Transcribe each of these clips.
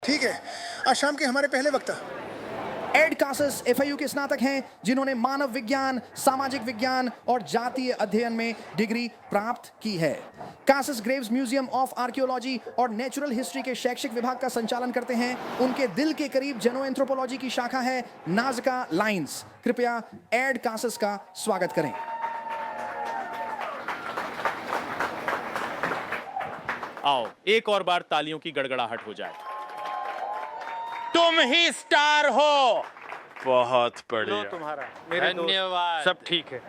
ठीक है, आज शाम के हमारे पहले वक्ता एड कासस एफआईयू के स्नातक हैं जिन्होंने मानव विज्ञान, सामाजिक विज्ञान और जातीय अध्ययन में डिग्री प्राप्त की है। कासस ग्रेव्स म्यूजियम ऑफ आर्कियोलॉजी और नेचुरल हिस्ट्री के शैक्षिक विभाग का संचालन करते हैं। उनके दिल के करीब जेनोएंथ्रोपोलॉजी की शाखा है नाज़का लाइन्स। कृपया एड कासस का स्वागत करें। आओ एक और बार तालियों की गड़गड़ाहट हो जाए। तुम ही स्टार हो। बहुत बढ़िया। तुम्हारा मेरे धन्यवाद। सब ठीक है।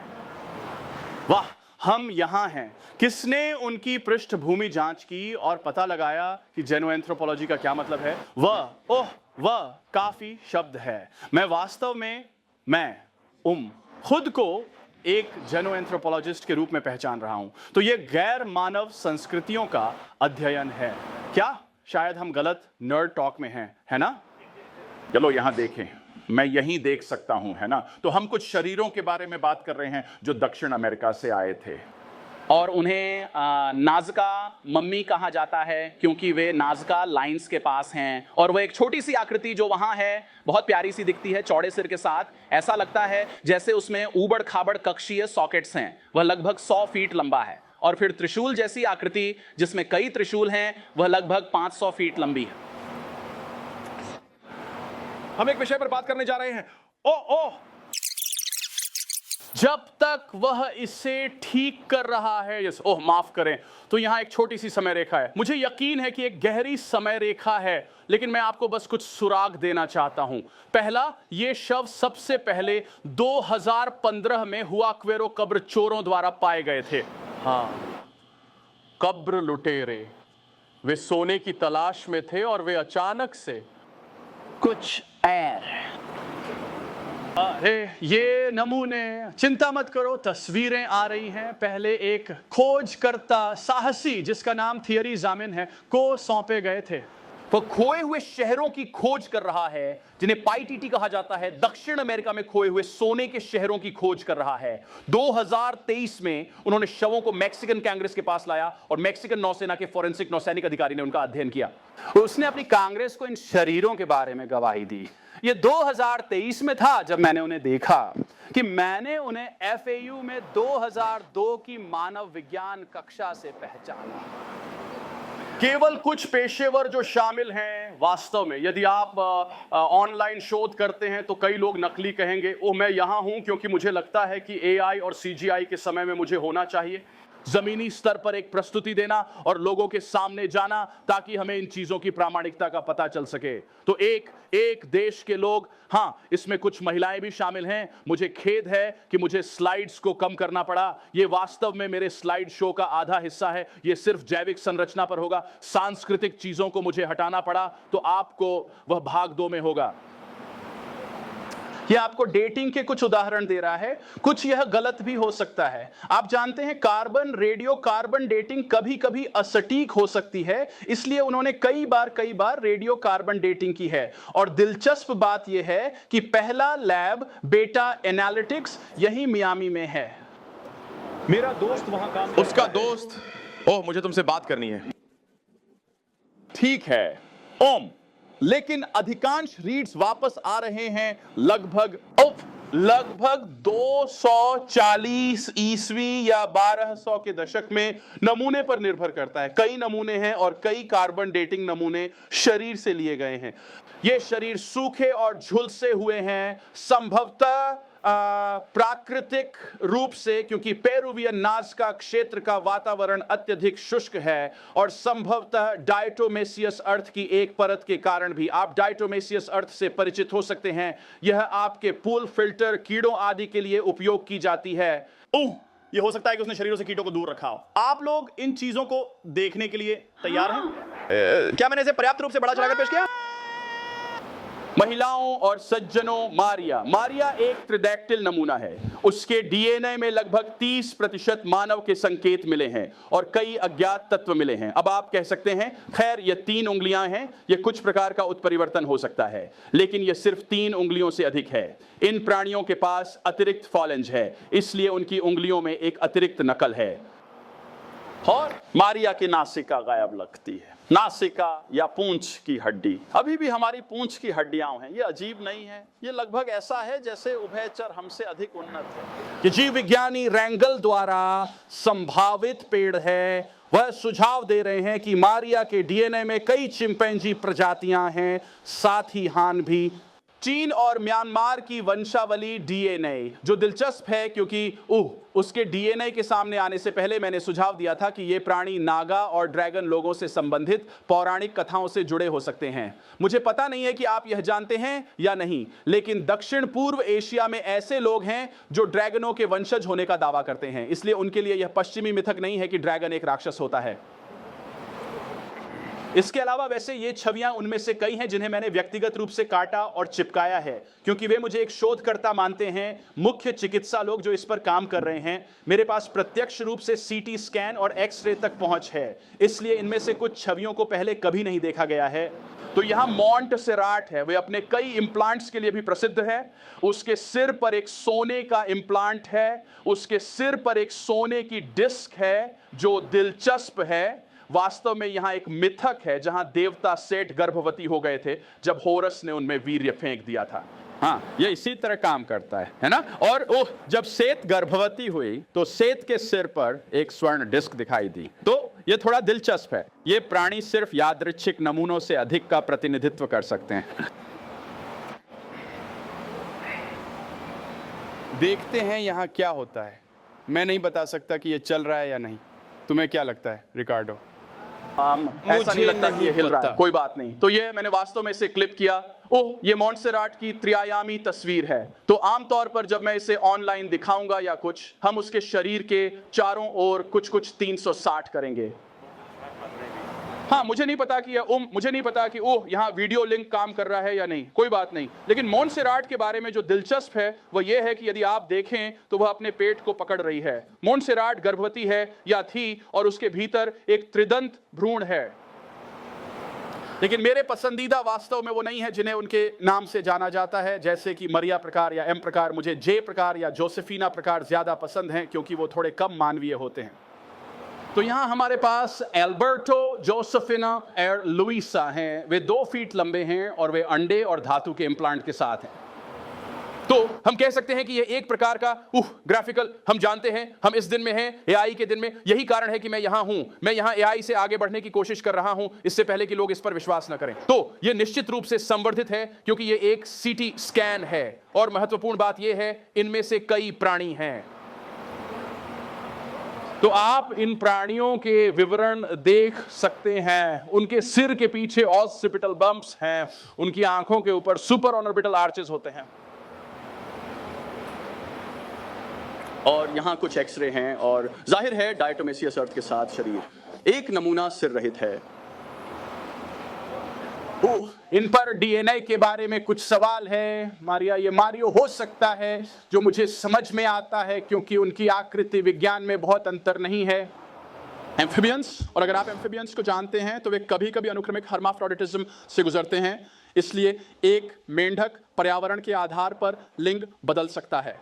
वाह, हम यहाँ हैं। किसने उनकी पृष्ठभूमि जांच की और पता लगाया कि जेनोएंथ्रोपोलॉजी का क्या मतलब है? वह काफी शब्द है। मैं वास्तव में खुद को एक जेनोएंथ्रोपोलॉजिस्ट के रूप में पहचान रहा हूं। तो ये गैर मानव संस्कृतियों का अध्ययन है। क्या शायद हम गलत नर्ड टॉक में हैं, है ना? चलो यहां देखें, मैं यहीं देख सकता हूं, है ना? तो हम कुछ शरीरों के बारे में बात कर रहे हैं जो दक्षिण अमेरिका से आए थे और उन्हें नाज़का मम्मी कहा जाता है क्योंकि वे नाज़का लाइन्स के पास हैं। और वह एक छोटी सी आकृति जो वहाँ है बहुत प्यारी सी दिखती है, चौड़े सिर के साथ। ऐसा लगता है जैसे उसमें ऊबड़ खाबड़ कक्षीय सॉकेट्स हैं। वह लगभग 100 फीट लंबा है। और फिर त्रिशूल जैसी आकृति जिसमें कई त्रिशूल हैं, वह लगभग 500 फीट लंबी है। हम एक विषय पर बात करने जा रहे हैं। जब तक वह इसे ठीक कर रहा है, माफ करें, तो यहां एक छोटी सी समय रेखा है। मुझे यकीन है कि एक गहरी समय रेखा है, लेकिन मैं आपको बस कुछ सुराग देना चाहता हूं। पहला, ये शव सबसे पहले 2015 में हुआक्वेरो कब्र चोरों द्वारा पाए गए थे। हाँ, कब्र लुटेरे। वे सोने की तलाश में थे और वे अचानक से कुछ अरे ये नमूने, चिंता मत करो, तस्वीरें आ रही हैं। पहले एक खोजकर्ता साहसी जिसका नाम थियरी जामिन है को सौंपे गए थे। वो खोए हुए शहरों की खोज कर रहा है जिन्हें पाइटीटी कहा जाता है। दक्षिण अमेरिका में खोए हुए सोने के शहरों की खोज कर रहा है। 2023 में उन्होंने शवों को मैक्सिकन कांग्रेस के पास लाया और मैक्सिकन नौसेना के फोरेंसिक नौसैनिक अधिकारी ने उनका अध्ययन किया। उसने अपनी कांग्रेस को इन शरीरों के बारे में गवाही दी। ये 2023 में था जब मैंने उन्हें देखा कि मैंने उन्हें एफएयू में 2002 की मानव विज्ञान कक्षा से पहचाना। केवल कुछ पेशेवर जो शामिल हैं। वास्तव में यदि आप ऑनलाइन शोध करते हैं तो कई लोग नकली कहेंगे, मैं यहां हूं क्योंकि मुझे लगता है कि एआई और सीजीआई के समय में मुझे होना चाहिए। जमीनी स्तर पर एक प्रस्तुति देना और लोगों के सामने जाना ताकि हमें इन चीजों की प्रामाणिकता का पता चल सके। तो एक देश के लोग, हाँ, इसमें कुछ महिलाएं भी शामिल हैं। मुझे खेद है कि मुझे स्लाइड्स को कम करना पड़ा। ये वास्तव में मेरे स्लाइड शो का आधा हिस्सा है। ये सिर्फ जैविक संरचना पर होगा। सांस्कृतिक चीजों को मुझे हटाना पड़ा, तो आपको वह भाग 2 में होगा। यह आपको डेटिंग के कुछ उदाहरण दे रहा है। कुछ यह गलत भी हो सकता है। आप जानते हैं कार्बन रेडियो कार्बन डेटिंग कभी कभी असटीक हो सकती है, इसलिए उन्होंने कई बार रेडियो कार्बन डेटिंग की है। और दिलचस्प बात यह है कि पहला लैब बेटा एनालिटिक्स यही मियामी में है। मेरा दोस्त वहां काम उसका दोस्त, मुझे तुमसे बात करनी है। ठीक है ओम, लेकिन अधिकांश रीड्स वापस आ रहे हैं लगभग 240 ईस्वी या 1200 के दशक में। नमूने पर निर्भर करता है। कई नमूने हैं और कई कार्बन डेटिंग नमूने शरीर से लिए गए हैं। ये शरीर सूखे और झुलसे हुए हैं, संभवतः प्राकृतिक रूप से, क्योंकि पेरुवियन नाज़का क्षेत्र का वातावरण अत्यधिक शुष्क है और संभवतः डायटोमेसियस अर्थ की एक परत के कारण भी। आप डायटोमेसियस अर्थ से परिचित हो सकते हैं। यह आपके पूल फिल्टर कीड़ों आदि के लिए उपयोग की जाती है। ये हो सकता है कि उसने शरीरों से कीटों को दूर रखा हो। आप लोग इन चीजों को देखने के लिए तैयार हैं? क्या मैंने इसे पर्याप्त रूप से बड़ा चढ़ाकर पेश किया? महिलाओं और सज्जनों, मारिया एक त्रिदैक्टिल नमूना है। उसके डीएनए में लगभग 30% मानव के संकेत मिले हैं और कई अज्ञात तत्व मिले हैं। अब आप कह सकते हैं, खैर ये 3 उंगलियां हैं, ये कुछ प्रकार का उत्परिवर्तन हो सकता है, लेकिन ये सिर्फ 3 उंगलियों से अधिक है। इन प्राणियों के पास अतिरिक्त फॉलेंज है, इसलिए उनकी उंगलियों में एक अतिरिक्त नकल है। और मारिया की नासिका गायब लगती है। नासिका या पूंछ की हड्डी। अभी भी हमारी पूंछ की हड्डियां हैं, ये अजीब नहीं है, ये लगभग ऐसा है जैसे उभयचर हमसे अधिक उन्नत है। कि जीव विज्ञानी रैंगल द्वारा संभावित पेड़ है, वह सुझाव दे रहे हैं कि मारिया के डीएनए में कई चिंपैंजी प्रजातियां हैं, साथ ही हान भी। चीन और म्यांमार की वंशावली डीएनए जो दिलचस्प है, क्योंकि उसके डीएनए के सामने आने से पहले मैंने सुझाव दिया था कि ये प्राणी नागा और ड्रैगन लोगों से संबंधित पौराणिक कथाओं से जुड़े हो सकते हैं। मुझे पता नहीं है कि आप यह जानते हैं या नहीं, लेकिन दक्षिण पूर्व एशिया में ऐसे लोग हैं जो ड्रैगनों के वंशज होने का दावा करते हैं, इसलिए उनके लिए यह पश्चिमी मिथक नहीं है कि ड्रैगन एक राक्षस होता है। इसके अलावा वैसे ये छवियां उनमें से कई हैं जिन्हें मैंने व्यक्तिगत रूप से काटा और चिपकाया है, क्योंकि वे मुझे एक शोधकर्ता मानते हैं, मुख्य चिकित्सा लोग जो इस पर काम कर रहे हैं। मेरे पास प्रत्यक्ष रूप से सीटी स्कैन और एक्सरे तक पहुंच है, इसलिए इनमें से कुछ छवियों को पहले कभी नहीं देखा गया है। तो यहाँ मोंटसेराट है, वे अपने कई इम्प्लांट्स के लिए भी प्रसिद्ध है। उसके सिर पर एक सोने का इम्प्लांट है, उसके सिर पर एक सोने की डिस्क है जो दिलचस्प है। वास्तव में यहां एक मिथक है जहां देवता सेठ गर्भवती हो गए थे जब होरस ने उनमें वीर्य फेंक दिया था। हाँ, ये इसी तरह काम करता है ना। और जब सेत गर्भवती हुई तो सेत के सिर पर एक स्वर्ण डिस्क दिखाई दी। तो ये थोड़ा दिलचस्प है, ये प्राणी सिर्फ यादृच्छिक नमूनों से अधिक का प्रतिनिधित्व कर सकते हैं। देखते हैं यहां क्या होता है। मैं नहीं बता सकता कि ये चल रहा है या नहीं। तुम्हें क्या लगता है रिकार्डो? ऐसा नहीं लगता कि ये हिल रहा है। कोई बात नहीं। तो ये मैंने वास्तव में इसे क्लिप किया। ये मोंटसेराट की त्रिआयामी तस्वीर है। तो आमतौर पर जब मैं इसे ऑनलाइन दिखाऊंगा या कुछ, हम उसके शरीर के चारों ओर कुछ 360 करेंगे। हाँ, मुझे नहीं पता कि मुझे नहीं पता कि यहाँ वीडियो लिंक काम कर रहा है या नहीं, कोई बात नहीं। लेकिन मोंटसेराट के बारे में जो दिलचस्प है वह यह है कि यदि आप देखें तो वह अपने पेट को पकड़ रही है। मोंटसेराट गर्भवती है या थी, और उसके भीतर एक त्रिदंत भ्रूण है। लेकिन मेरे पसंदीदा वास्तव में वो नहीं है जिन्हें उनके नाम से जाना जाता है, जैसे कि मरिया प्रकार या एम प्रकार। मुझे जे प्रकार या जोसेफिना प्रकार ज्यादा पसंद हैं, क्योंकि वो थोड़े कम मानवीय होते हैं। तो यहां हमारे पास एल्बर्टो, जोसेफिना और लुइसा हैं। वे 2 फीट लंबे हैं और वे अंडे और धातु के इम्प्लांट के साथ हैं। तो हम कह सकते हैं कि यह एक प्रकार का ग्राफिकल, हम जानते हैं हम इस दिन में हैं, एआई के दिन में। यही कारण है कि मैं यहां हूं, मैं यहां एआई से आगे बढ़ने की कोशिश कर रहा हूं, इससे पहले कि लोग इस पर विश्वास न करें। तो यह निश्चित रूप से संवर्धित है, क्योंकि यह एक सीटी स्कैन है। और महत्वपूर्ण बात यह है, इनमें से कई प्राणी हैं। तो आप इन प्राणियों के विवरण देख सकते हैं। उनके सिर के पीछे ऑसिपिटल बम्प्स हैं, उनकी आंखों के ऊपर सुपर ऑर्बिटल आर्चेस होते हैं, और यहां कुछ एक्सरे हैं। और जाहिर है डायटोमेसियस अर्थ के साथ शरीर। एक नमूना सिर रहित है। इन पर डीएनए के बारे में कुछ सवाल है। मारिया, ये मारियो हो सकता है, जो मुझे समझ में आता है, क्योंकि उनकी आकृति विज्ञान में बहुत अंतर नहीं है। एम्फिबियंस, और अगर आप एम्फिबियंस को जानते हैं तो वे कभी कभी अनुक्रमिक हर्माफ्रोडिटिज्म से गुजरते हैं, इसलिए एक मेंढक पर्यावरण के आधार पर लिंग बदल सकता है।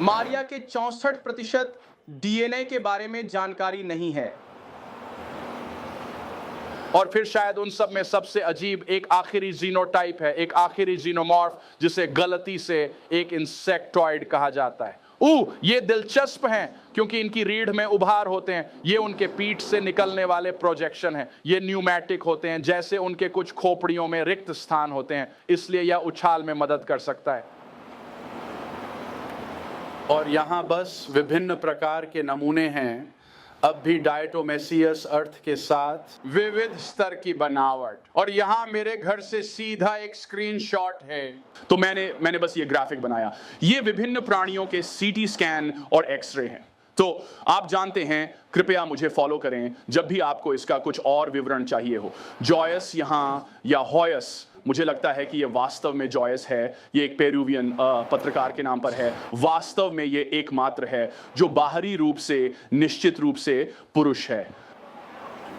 मारिया के 64% डीएनए के बारे में जानकारी नहीं है। और फिर शायद उन सब में सबसे अजीब एक आखिरी जीनोटाइप है, एक आखिरी जीनोमॉर्फ, जिसे गलती से एक इंसेक्टॉइड कहा जाता है। ये दिलचस्प हैं, क्योंकि इनकी रीढ़ में उभार होते हैं। ये उनके पीठ से निकलने वाले प्रोजेक्शन हैं। ये न्यूमैटिक होते हैं, जैसे उनके कुछ खोपड़ियों में रिक्त स्थान होते हैं, इसलिए यह उछाल में मदद कर सकता है। और यहां बस विभिन्न प्रकार के नमूने हैं, अब भी डायटोमेसियस अर्थ के साथ विविध स्तर की बनावट। और यहां मेरे घर से सीधा एक स्क्रीनशॉट है। तो मैंने बस ये ग्राफिक बनाया। ये विभिन्न प्राणियों के सीटी स्कैन और एक्सरे हैं। तो आप जानते हैं, कृपया मुझे फॉलो करें जब भी आपको इसका कुछ और विवरण चाहिए हो। जॉयस यहां, या हॉयस, मुझे लगता है कि ये वास्तव में जॉयस है। ये एक पेरुवियन पत्रकार के नाम पर है। वास्तव में ये एकमात्र है जो बाहरी रूप से निश्चित रूप से पुरुष है।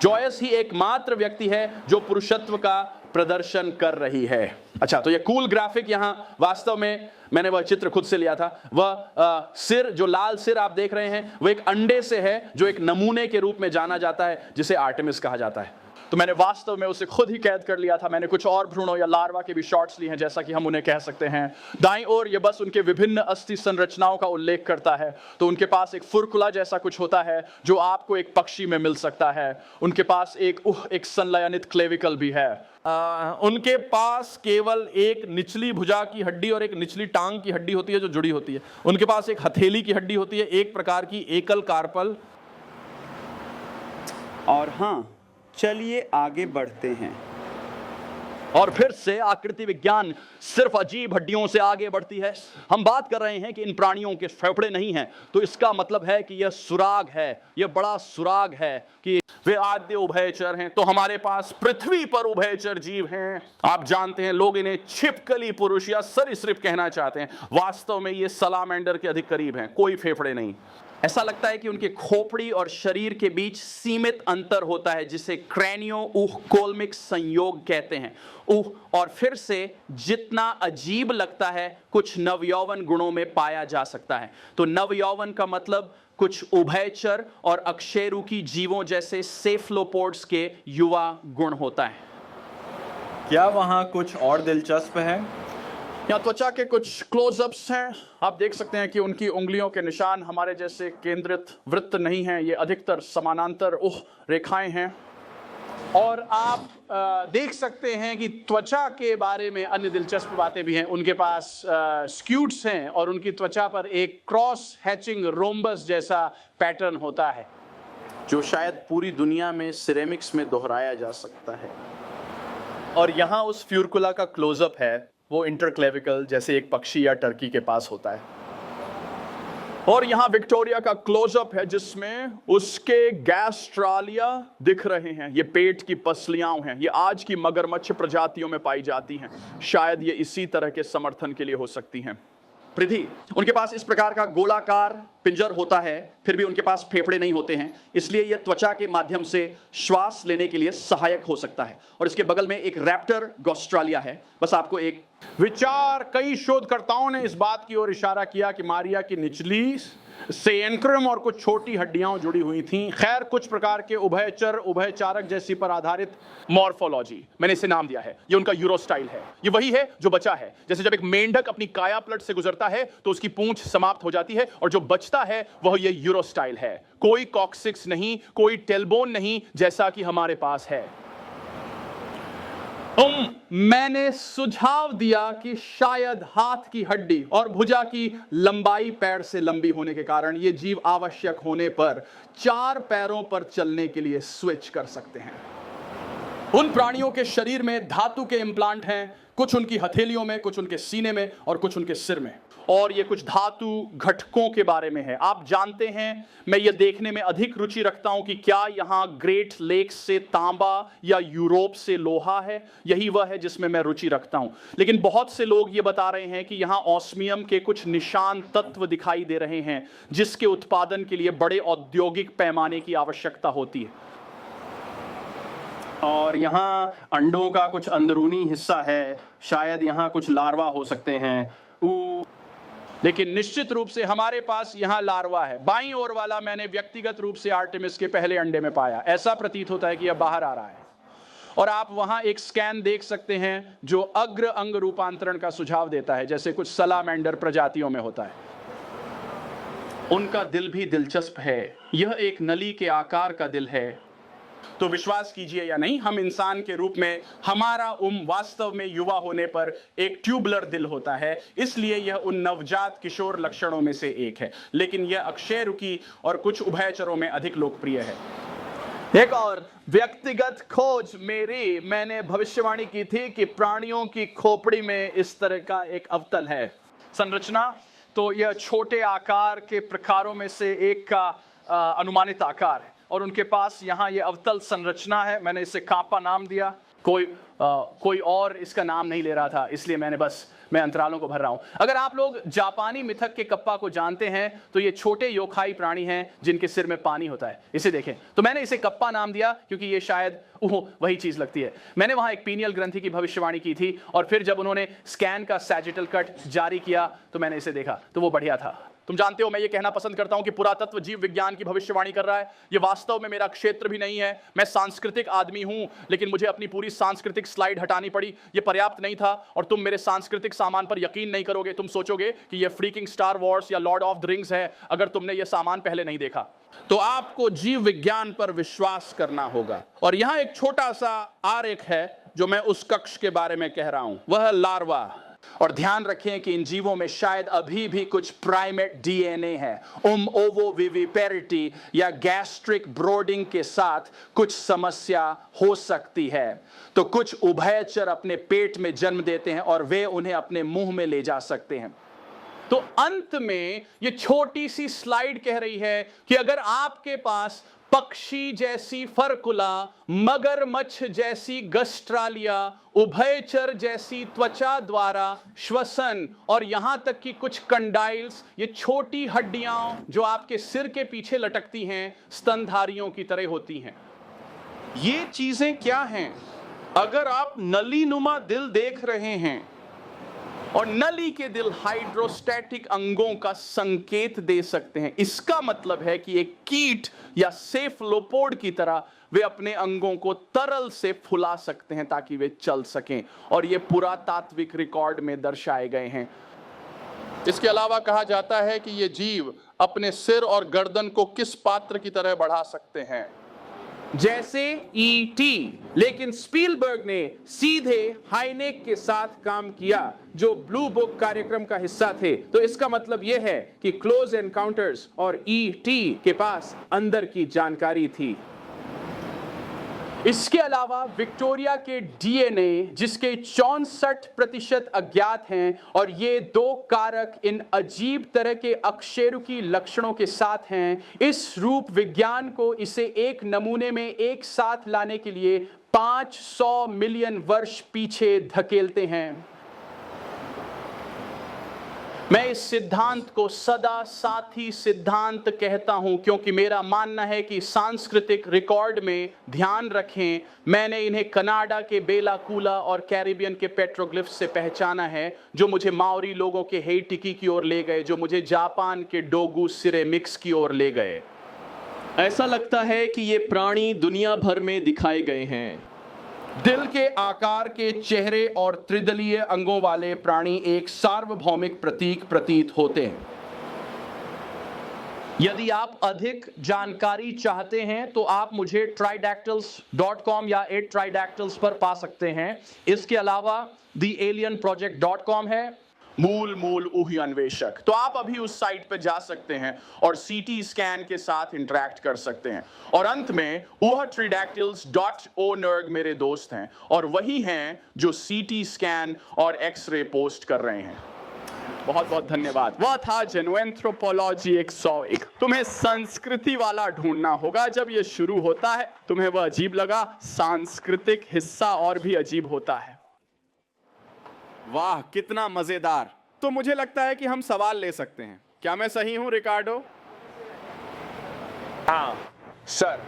जॉयस ही एकमात्र व्यक्ति है जो पुरुषत्व का प्रदर्शन कर रही है। अच्छा, तो ये कूल ग्राफिक यहां वास्तव में मैंने वह चित्र खुद से लिया था। वह सिर, जो लाल सिर आप देख रहे हैं, वह एक अंडे से है जो एक नमूने के रूप में जाना जाता है, जिसे आर्टेमिस कहा जाता है। तो मैंने वास्तव में उसे खुद ही कैद कर लिया था। मैंने कुछ और भ्रूणों या लार्वा के भी शॉट्स लिए हैं, जैसा कि हम उन्हें कह सकते हैं। दाईं ओर ये बस उनके विभिन्न अस्थि संरचनाओं का उल्लेख करता है। तो उनके पास एक फुरकुला जैसा कुछ होता है जो आपको एक पक्षी में मिल सकता है। उनके पास एक संलयनित क्लेविकल भी है। उनके पास केवल एक निचली भुजा की हड्डी और एक निचली टांग की हड्डी होती है जो जुड़ी होती है। उनके पास एक हथेली की हड्डी होती है, एक प्रकार की एकल कार्पल। और हाँ, चलिए आगे बढ़ते हैं। और फिर से आकृति विज्ञान सिर्फ अजीब हड्डियों से आगे बढ़ती है। हम बात कर रहे हैं कि इन प्राणियों के फेफड़े नहीं हैं, तो इसका मतलब है कि यह सुराग है, यह बड़ा सुराग है कि वे आद्य उभयचर हैं। तो हमारे पास पृथ्वी पर उभयचर जीव हैं। आप जानते हैं, लोग इन्हें छिपकली पुरुष या सरीसृप कहना चाहते हैं। वास्तव में ये सलामेंडर के अधिक करीब हैं, कोई फेफड़े नहीं। ऐसा लगता है कि उनके खोपड़ी और शरीर के बीच सीमित अंतर होता है, जिसे क्रैनियो कोल्मिक संयोग कहते हैं। और फिर से जितना अजीब लगता है, कुछ नवयौवन गुणों में पाया जा सकता है। तो नवयौवन का मतलब कुछ उभयचर और अकशेरुकी जीवों जैसे सेफलोपोड्स के युवा गुण होता है। क्या वहाँ कुछ और दिलचस्प है? यहाँ त्वचा के कुछ क्लोजअप्स हैं। आप देख सकते हैं कि उनकी उंगलियों के निशान हमारे जैसे केंद्रित वृत्त नहीं हैं, ये अधिकतर समानांतर रेखाएं हैं। और आप देख सकते हैं कि त्वचा के बारे में अन्य दिलचस्प बातें भी हैं। उनके पास स्क्यूट्स हैं और उनकी त्वचा पर एक क्रॉस हैचिंग रोम्बस जैसा पैटर्न होता है, जो शायद पूरी दुनिया में सिरेमिक्स में दोहराया जा सकता है। और यहाँ उस फ्यूरकुला का क्लोजअप है, वो इंटरक्लेविकल जैसे एक पक्षी या टर्की के पास होता है। और यहाँ विक्टोरिया का क्लोजअप है, जिसमें उसके गैस्ट्रालिया दिख रहे हैं। ये पेट की पसलियां हैं। ये आज की मगरमच्छ प्रजातियों में पाई जाती हैं। शायद ये इसी तरह के समर्थन के लिए हो सकती हैं। पृथ्वी, उनके पास इस प्रकार का गोलाकार पिंजर होता है, फिर भी उनके पास फेफड़े नहीं होते हैं, इसलिए यह त्वचा के माध्यम से श्वास लेने के लिए सहायक हो सकता है। और इसके बगल में एक रैप्टर गॉस्ट्रालिया है। बस आपको एक विचार, कई शोधकर्ताओं ने इस बात की ओर इशारा किया कि मारिया की निचली सेएंक्रम और कुछ छोटी हड्डियां जुड़ी हुई थीं। खैर, कुछ प्रकार के उभयचर, उभयचारक जैसी पर आधारित मॉर्फोलॉजी, मैंने इसे नाम दिया है। ये उनका यूरोस्टाइल है। ये वही है जो बचा है। जैसे जब एक मेंढक अपनी काया पलट से गुजरता है तो उसकी पूंछ समाप्त हो जाती है, और जो बचता है वह ये यूरोस्टाइल है। कोई कॉक्सिक्स नहीं, कोई टेलबोन नहीं, जैसा कि हमारे पास है। मैंने सुझाव दिया कि शायद हाथ की हड्डी और भुजा की लंबाई पैर से लंबी होने के कारण ये जीव आवश्यक होने पर 4 पैरों पर चलने के लिए स्विच कर सकते हैं। उन प्राणियों के शरीर में धातु के इम्प्लांट हैं, कुछ उनकी हथेलियों में, कुछ उनके सीने में और कुछ उनके सिर में। और ये कुछ धातु घटकों के बारे में है। आप जानते हैं, मैं ये देखने में अधिक रुचि रखता हूं कि क्या यहाँ ग्रेट लेक्स से तांबा या यूरोप से लोहा है। यही वह है जिसमें मैं रुचि रखता हूं। लेकिन बहुत से लोग ये बता रहे हैं कि यहाँ ऑस्मियम के कुछ निशान तत्व दिखाई दे रहे हैं, जिसके उत्पादन के लिए बड़े औद्योगिक पैमाने की आवश्यकता होती है। और यहाँ अंडों का कुछ अंदरूनी हिस्सा है, शायद यहाँ कुछ लार्वा हो सकते हैं। लेकिन निश्चित रूप से हमारे पास यहाँ लार्वा है। बाईं ओर वाला मैंने व्यक्तिगत रूप से आर्टेमिस के पहले अंडे में पाया। ऐसा प्रतीत होता है कि यह बाहर आ रहा है। और आप वहां एक स्कैन देख सकते हैं जो अग्र अंग रूपांतरण का सुझाव देता है, जैसे कुछ सलामेंडर प्रजातियों में होता है। उनका दिल भी दिलचस्प है। यह एक नली के आकार का दिल है। तो विश्वास कीजिए या नहीं, हम इंसान के रूप में, हमारा वास्तव में युवा होने पर एक ट्यूबुलर दिल होता है। इसलिए यह उन नवजात किशोर लक्षणों में से एक है। लेकिन यह अकशेरुकी और कुछ उभयचरों में अधिक लोकप्रिय है। एक और व्यक्तिगत खोज मैंने भविष्यवाणी की थी कि प्राणियों की खोपड़ी में इस तरह का एक अवतल है संरचना। तो यह छोटे आकार के प्रकारों में से एक का अनुमानित आकार है। और उनके पास यहाँ ये अवतल संरचना है। मैंने इसे कांपा नाम दिया। कोई कोई और इसका नाम नहीं ले रहा था, इसलिए मैं अंतरालों को भर रहा हूं। अगर आप लोग जापानी मिथक के कप्पा को जानते हैं तो ये छोटे योखाई प्राणी हैं जिनके सिर में पानी होता है। इसे देखें, तो मैंने इसे कप्पा नाम दिया क्योंकि ये शायद वही चीज लगती है। मैंने वहां एक पीनियल ग्रंथि की भविष्यवाणी की थी और फिर जब उन्होंने स्कैन का सैजिटल कट जारी किया तो मैंने इसे देखा, तो वो बढ़िया था। तुम जानते हो मैं ये कहना पसंद करता हूं कि पुरातत्व जीव विज्ञान की भविष्यवाणी कर रहा है। ये वास्तव में मेरा क्षेत्र भी नहीं है। मैं सांस्कृतिक आदमी हूं, लेकिन मुझे अपनी पूरी सांस्कृतिक स्लाइड हटानी पड़ी। ये पर्याप्त नहीं था और तुम मेरे सांस्कृतिक सामान पर यकीन नहीं करोगे। तुम सोचोगे कि ये फ्रीकिंग स्टार वॉर्स या लॉर्ड ऑफ द रिंग्स है अगर तुमने ये सामान पहले नहीं देखा। तो आपको जीव विज्ञान पर विश्वास करना होगा। और यहां एक छोटा सा आरेख है जो मैं उस कक्ष के बारे में कह रहा हूं, वह लार्वा। और ध्यान रखें कि इन जीवों में शायद अभी भी कुछ प्राइमेट डीएनए है। ओवोविविपेरिटी या गैस्ट्रिक ब्रोडिंग के साथ कुछ समस्या हो सकती है। तो कुछ उभयचर अपने पेट में जन्म देते हैं और वे उन्हें अपने मुंह में ले जा सकते हैं। तो अंत में ये छोटी सी स्लाइड कह रही है कि अगर आपके पास पक्षी जैसी फरकुला, मगरमच्छ जैसी गस्ट्रालिया, उभयचर जैसी त्वचा द्वारा श्वसन और यहां तक कि कुछ कंडाइल्स, ये छोटी हड्डियां जो आपके सिर के पीछे लटकती हैं, स्तनधारियों की तरह होती हैं। ये चीजें क्या हैं? अगर आप नलीनुमा दिल देख रहे हैं और नली के दिल हाइड्रोस्टैटिक अंगों का संकेत दे सकते हैं, इसका मतलब है कि एक कीट या सेफलोपोड की तरह वे अपने अंगों को तरल से फुला सकते हैं ताकि वे चल सकें, और ये पुरातात्विक रिकॉर्ड में दर्शाए गए हैं। इसके अलावा कहा जाता है कि ये जीव अपने सिर और गर्दन को किस पात्र की तरह बढ़ा सकते हैं, जैसे ईटी। लेकिन स्पीलबर्ग ने सीधे हाइनेक के साथ काम किया जो ब्लू बुक कार्यक्रम का हिस्सा थे। तो इसका मतलब यह है कि क्लोज एनकाउंटर्स और ईटी के पास अंदर की जानकारी थी। इसके अलावा विक्टोरिया के डीएनए जिसके 64% अज्ञात हैं, और ये दो कारक इन अजीब तरह के अकशेरुकी लक्षणों के साथ हैं, इस रूप विज्ञान को इसे एक नमूने में एक साथ लाने के लिए 500 मिलियन वर्ष पीछे धकेलते हैं। मैं इस सिद्धांत को सदा साथी सिद्धांत कहता हूं क्योंकि मेरा मानना है कि सांस्कृतिक रिकॉर्ड में, ध्यान रखें, मैंने इन्हें कनाडा के बेला कूला और कैरिबियन के पेट्रोग्लिफ्स से पहचाना है जो मुझे माओरी लोगों के हेटिकी की ओर ले गए, जो मुझे जापान के डोगू सिरेमिक्स की ओर ले गए। ऐसा लगता है कि ये प्राणी दुनिया भर में दिखाए गए हैं। दिल के आकार के चेहरे और त्रिदलीय अंगों वाले प्राणी एक सार्वभौमिक प्रतीक प्रतीत होते हैं। यदि आप अधिक जानकारी चाहते हैं तो आप मुझे tridactyls.com या 8 tridactyls पर पा सकते हैं। इसके अलावा thealienproject.com है, मूल ऊही अन्वेषक। तो आप अभी उस साइट पे जा सकते हैं और सीटी स्कैन के साथ इंटरैक्ट कर सकते हैं। और अंत में वह tridactyls.org मेरे दोस्त हैं और वही हैं जो सीटी स्कैन और एक्सरे पोस्ट कर रहे हैं। बहुत बहुत धन्यवाद। वह था जेनुएंथ्रोपोलॉजी 101। तुम्हें संस्कृति वाला ढूंढना होगा। जब यह शुरू होता है तुम्हें वह अजीब लगा, सांस्कृतिक हिस्सा और भी अजीब होता है। वाह कितना मजेदार। तो मुझे लगता है कि हम सवाल ले सकते हैं। क्या मैं सही हूं रिकार्डो? हाँ सर,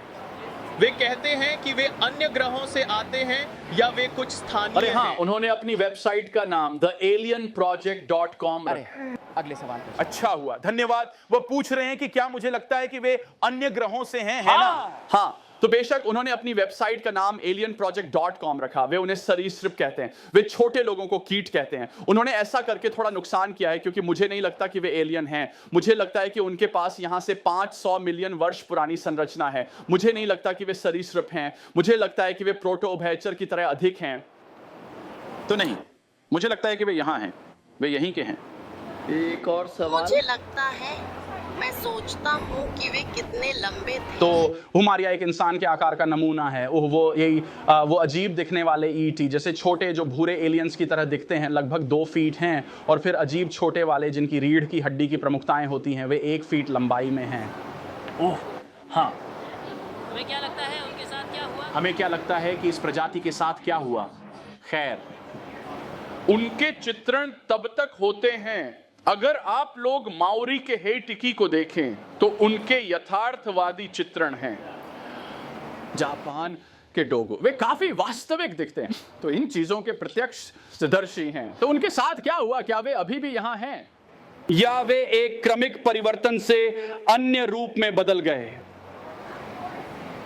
वे कहते हैं कि वे अन्य ग्रहों से आते हैं या वे कुछ स्थानीय अरे हाँ, हैं। उन्होंने अपनी वेबसाइट का नाम thealienproject.com रखा। अगले सवाल पे। अच्छा हुआ, धन्यवाद। वो पूछ रहे हैं कि क्या मुझे लगता है कि वे अन्य ग्रहों से हैं, है ना? हाँ, तो बेशक उन्होंने अपनी वेबसाइट का नाम alienproject.com रखा। वे उन्हें सरीसृप कहते हैं, वे छोटे लोगों को कीट कहते हैं। उन्होंने ऐसा करके थोड़ा नुकसान किया है क्योंकि मुझे नहीं लगता कि वे एलियन हैं। मुझे लगता है कि उनके पास यहाँ से 500 मिलियन वर्ष पुरानी संरचना है। मुझे नहीं लगता कि वे सरीसृप हैं। मुझे लगता है कि वे प्रोटो उभयचर की तरह अधिक हैं। तो नहीं, मुझे लगता है कि वे यहाँ हैं, वे यहीं के हैं। एक और सवाल। मुझे लगता है, मैं सोचता हूँ कि वे कितने लंबे थे। तो हुमारिया एक इंसान के आकार का नमूना है। वो अजीब दिखने वाले ईटी जैसे छोटे जो भूरे एलियंस की तरह दिखते हैं, लगभग 2 फीट हैं, और फिर अजीब छोटे वाले जिनकी रीढ़ की हड्डी की प्रमुखताएं होती हैं, वे 1 फीट लंबाई में हैं। ओह हाँ, तुम्हें क्या लगता है उनके साथ क्या हुआ? हमें क्या लगता है कि इस प्रजाति के साथ क्या हुआ? खैर, उनके चित्रण तब तक होते हैं अगर आप लोग माओरी के हेटिकी को देखें तो उनके यथार्थवादी चित्रण हैं। जापान के डोगो वे काफी वास्तविक दिखते हैं, तो इन चीजों के प्रत्यक्षदर्शी हैं। तो उनके साथ क्या हुआ? क्या वे अभी भी यहां हैं या वे एक क्रमिक परिवर्तन से अन्य रूप में बदल गए?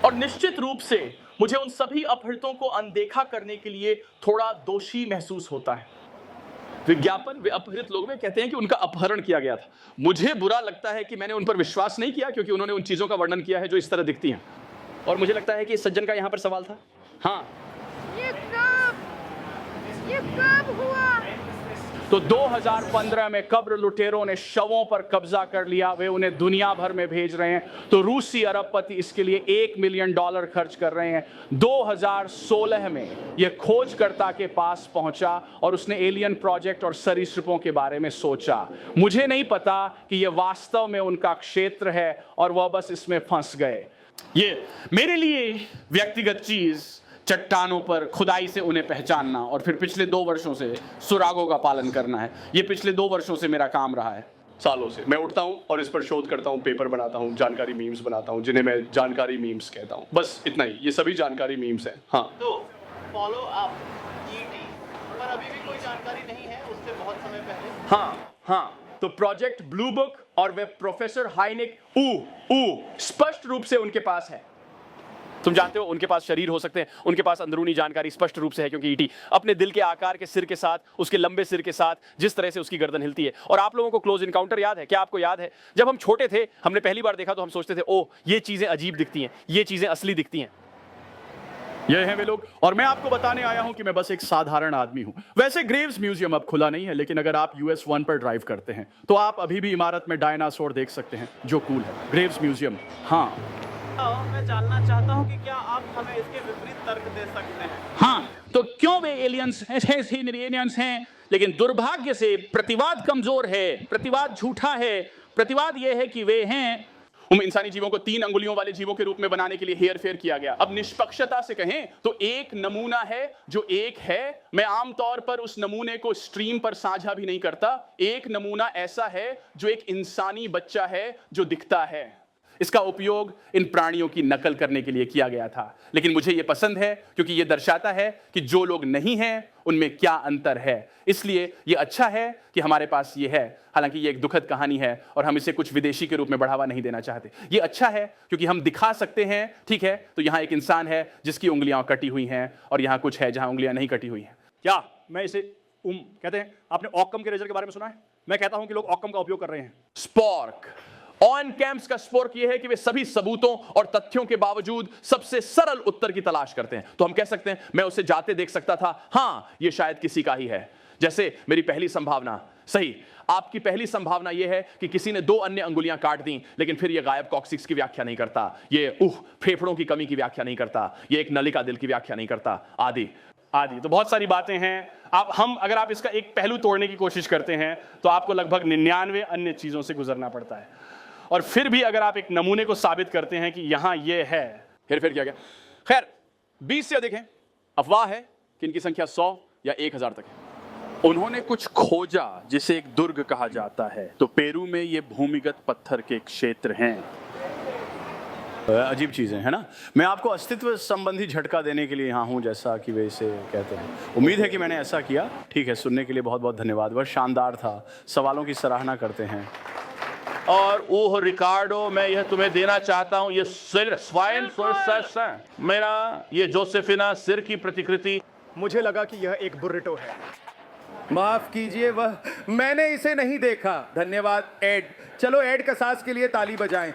और निश्चित रूप से मुझे उन सभी अपहृतों को अनदेखा करने के लिए थोड़ा दोषी महसूस होता है। विज्ञापन वे अपहृत लोग वे कहते हैं कि उनका अपहरण किया गया था। मुझे बुरा लगता है कि मैंने उन पर विश्वास नहीं किया, क्योंकि उन्होंने उन चीजों का वर्णन किया है जो इस तरह दिखती हैं। और मुझे लगता है कि इस सज्जन का यहां पर सवाल था। हाँ, ये कब हुआ? तो 2015 में कब्र लुटेरों ने शवों पर कब्जा कर लिया, वे उन्हें दुनिया भर में भेज रहे हैं। तो रूसी अरबपति इसके लिए $1 मिलियन खर्च कर रहे हैं। 2016 में यह खोजकर्ता के पास पहुंचा और उसने एलियन प्रोजेक्ट और सरीसृपों के बारे में सोचा। मुझे नहीं पता कि यह वास्तव में उनका क्षेत्र है और वह बस इसमें फंस गए। ये मेरे लिए व्यक्तिगत चीज चट्टानों पर खुदाई से उन्हें पहचानना और फिर पिछले 2 वर्षों से सुरागों का पालन करना है। ये पिछले 2 वर्षों से मेरा काम रहा है। सालों से मैं उठता हूं और इस पर शोध करता हूं, पेपर बनाता हूं, जानकारी मीम्स बनाता हूं, जिन्हें मैं जानकारी मीम्स कहता हूं। बस इतना ही, ये सभी जानकारी मीम्स हैं। हाँ, तो फॉलो अप ईटी पर अभी भी कोई जानकारी नहीं है उससे बहुत समय पहले। हाँ, तो प्रोजेक्ट ब्लू बुक और वे प्रोफेसर हाइनेक स्पष्ट रूप से उनके पास है। तुम जानते हो उनके पास शरीर हो सकते हैं, उनके पास अंदरूनी जानकारी स्पष्ट रूप से है, क्योंकि ईटी अपने दिल के आकार के सिर के साथ, उसके लंबे सिर के साथ जिस तरह से उसकी गर्दन हिलती है। और आप लोगों को क्लोज इनकाउंटर याद है? क्या आपको याद है जब हम छोटे थे, हमने पहली बार देखा तो हम सोचते थे ओह ये चीजें अजीब दिखती हैं, ये चीजें असली दिखती हैं। ये हैं वे लोग, और मैं आपको बताने आया हूं कि मैं बस एक साधारण आदमी हूं। वैसे ग्रेव्स म्यूजियम अब खुला नहीं है, लेकिन अगर आप US 1 पर ड्राइव करते हैं तो आप अभी भी इमारत में डायनासोर देख सकते हैं, जो कूल है। Graves museum. हाँ, मैं जानना चाहता हूं कि क्या आप हमें इसके विपरीत तर्क दे सकते हैं? हाँ, तो क्यों वे एलियंस हैं, लेकिन दुर्भाग्य से प्रतिवाद कमजोर है, प्रतिवाद झूठा है। प्रतिवाद यह है कि वे हैं। इंसानी जीवों को 3 अंगुलियों वाले जीवों के रूप में बनाने के लिए हेयर फेयर किया गया। अब निष्पक्षता से कहें तो एक नमूना है जो एक है। मैं आमतौर पर उस नमूने को स्ट्रीम पर साझा भी नहीं करता। एक नमूना ऐसा है जो एक इंसानी बच्चा है जो दिखता है। इसका उपयोग इन प्राणियों की नकल करने के लिए किया गया था, लेकिन मुझे यह पसंद है क्योंकि यह दर्शाता है कि जो लोग नहीं हैं उनमें क्या अंतर है। इसलिए यह अच्छा है कि हमारे पास यह है। हालांकि यह एक दुखद कहानी है और हम इसे कुछ विदेशी के रूप में बढ़ावा नहीं देना चाहते। यह अच्छा है क्योंकि हम दिखा सकते हैं, ठीक है, तो यहां एक इंसान है जिसकी उंगलियां कटी हुई हैं और यहां कुछ है जहां उंगलियां नहीं कटी हुई हैं। क्या मैं इसे कहते हैं? आपने ऑक्कम के रेजर के बारे में सुना है? मैं कहता हूं कि लोग ऑक्कम का उपयोग कर रहे हैं। स्पॉर्क ऑन कैंप्स का स्पोर्क यह है कि वे सभी सबूतों और तथ्यों के बावजूद सबसे सरल उत्तर की तलाश करते हैं। तो हम कह सकते हैं मैं उसे जाते देख सकता था, हां यह शायद किसी का ही है। जैसे मेरी पहली संभावना सही, आपकी पहली संभावना यह है कि किसी ने 2 अन्य अंगुलियां काट दी, लेकिन फिर यह गायब कॉक्सिक्स की व्याख्या नहीं करता, यह फेफड़ों की कमी की व्याख्या नहीं करता, यह एक नलिका दिल की व्याख्या नहीं करता, आदि आदि। तो बहुत सारी बातें हैं। अगर आप इसका एक पहलू तोड़ने की कोशिश करते हैं तो आपको लगभग 99 अन्य चीजों से गुजरना पड़ता है। और फिर भी अगर आप एक नमूने को साबित करते हैं कि यहां यह है, फिर किया गया। खैर 20 से अधिक हैं। अफवाह है कि इनकी संख्या 100 या 1000 तक है। उन्होंने कुछ खोजा जिसे एक दुर्ग कहा जाता है। तो पेरू में ये भूमिगत पत्थर के क्षेत्र हैं। अजीब चीजें है ना। मैं आपको अस्तित्व संबंधी झटका देने के लिए यहाँ हूँ, जैसा कि वे इसे कहते हैं। उम्मीद है कि मैंने ऐसा किया। ठीक है, सुनने के लिए बहुत बहुत धन्यवाद। वह शानदार था। सवालों की सराहना करते हैं। और ओह रिकार्डो, मैं यह तुम्हें देना चाहता हूं, ये सिर स्वाइन मेरा ये जोसेफिना सिर की प्रतिकृति। मुझे लगा कि यह एक बुर्रिटो है। माफ कीजिए, वह मैंने इसे नहीं देखा। धन्यवाद एड। चलो एड कसास के लिए ताली बजाएं।